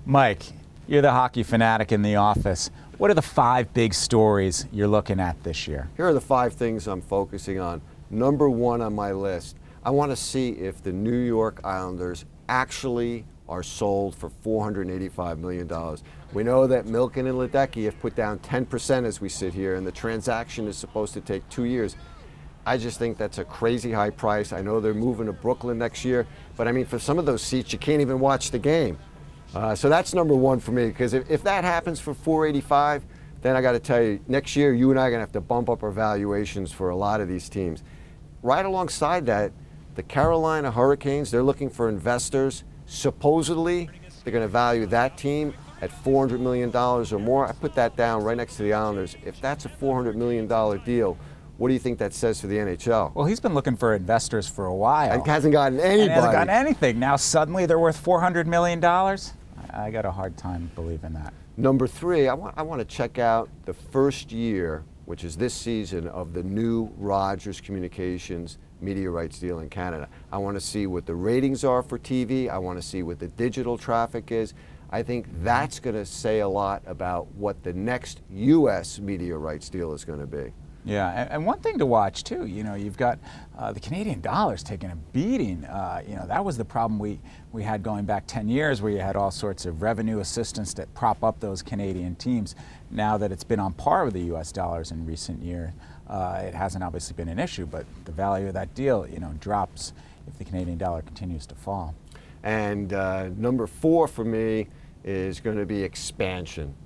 Mike, you're the hockey fanatic in the office. What are the 5 big stories you're looking at this year? Here are the 5 things I'm focusing on. Number 1 on my list, I want to see if the New York Islanders actually are sold for $485 million. We know that Milken and Ledecky have put down 10% as we sit here, and the transaction is supposed to take 2 years. I just think that's a crazy high price. I know they're moving to Brooklyn next year, but I mean, for some of those seats, you can't even watch the game. So that's number 1 for me, because if that happens for $485, then I got to tell you, next year you and I are going to have to bump up our valuations for a lot of these teams. Right alongside that, the Carolina Hurricanes, they're looking for investors. Supposedly, they're going to value that team at $400 million or more. I put that down right next to the Islanders. If that's a $400 million deal, what do you think that says for the NHL? Well, he's been looking for investors for a while. And hasn't gotten anybody. And hasn't gotten anything. Now suddenly they're worth $400 million? I got a hard time believing that. Number 3, I want to check out the first year, which is this season, of the new Rogers Communications media rights deal in Canada. I want to see what the ratings are for TV. I want to see what the digital traffic is. I think that's going to say a lot about what the next U.S. media rights deal is going to be. Yeah, and one thing to watch too, you know, you've got the Canadian dollar's taking a beating. You know, that was the problem we had going back 10 years, where you had all sorts of revenue assistance that prop up those Canadian teams. Now that it's been on par with the U.S. dollars in recent years, it hasn't obviously been an issue, but the value of that deal, you know, drops if the Canadian dollar continues to fall. And number 4 for me is going to be expansion.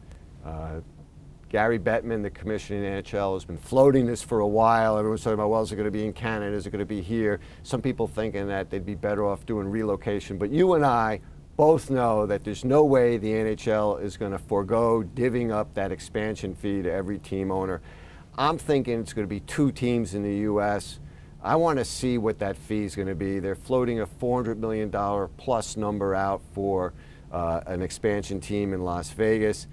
Gary Bettman, the commissioner in the NHL, has been floating this for a while. Everyone's talking about, well, is it going to be in Canada? Is it going to be here? Some people thinking that they'd be better off doing relocation. But you and I both know that there's no way the NHL is going to forego divvying up that expansion fee to every team owner. I'm thinking it's going to be 2 teams in the U.S. I want to see what that fee is going to be. They're floating a $400 million plus number out for an expansion team in Las Vegas.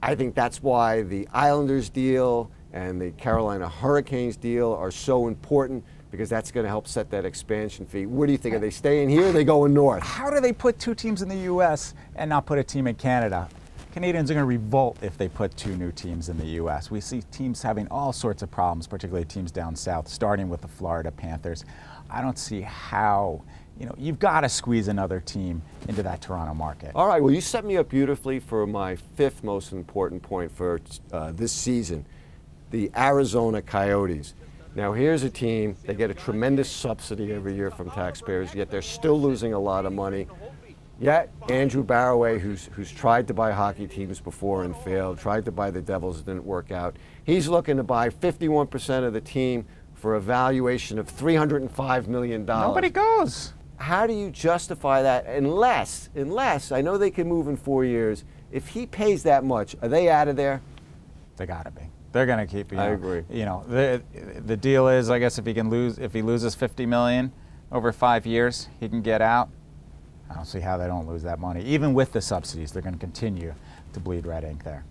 I think that's why the Islanders deal and the Carolina Hurricanes deal are so important, because that's going to help set that expansion fee. What do you think? Are they staying here or are they going north? How do they put 2 teams in the U.S. and not put a team in Canada? Canadians are going to revolt if they put 2 new teams in the U.S. We see teams having all sorts of problems, particularly teams down south, starting with the Florida Panthers. I don't see how. You know, you've got to squeeze another team into that Toronto market. All right, well, you set me up beautifully for my 5th most important point for this season, the Arizona Coyotes. Now, here's a team, they get a tremendous subsidy every year from taxpayers, yet they're still losing a lot of money. Yet, Andrew Barroway, who's tried to buy hockey teams before and failed, tried to buy the Devils, it didn't work out. He's looking to buy 51% of the team for a valuation of $305 million. Nobody goes. How do you justify that unless, I know they can move in 4 years, if he pays that much, are they out of there? They gotta be. They're gonna keep, I agree. You know, the deal is, I guess, if he loses $50 million over 5 years, he can get out. I don't see how they don't lose that money. Even with the subsidies, they're gonna continue to bleed red ink there.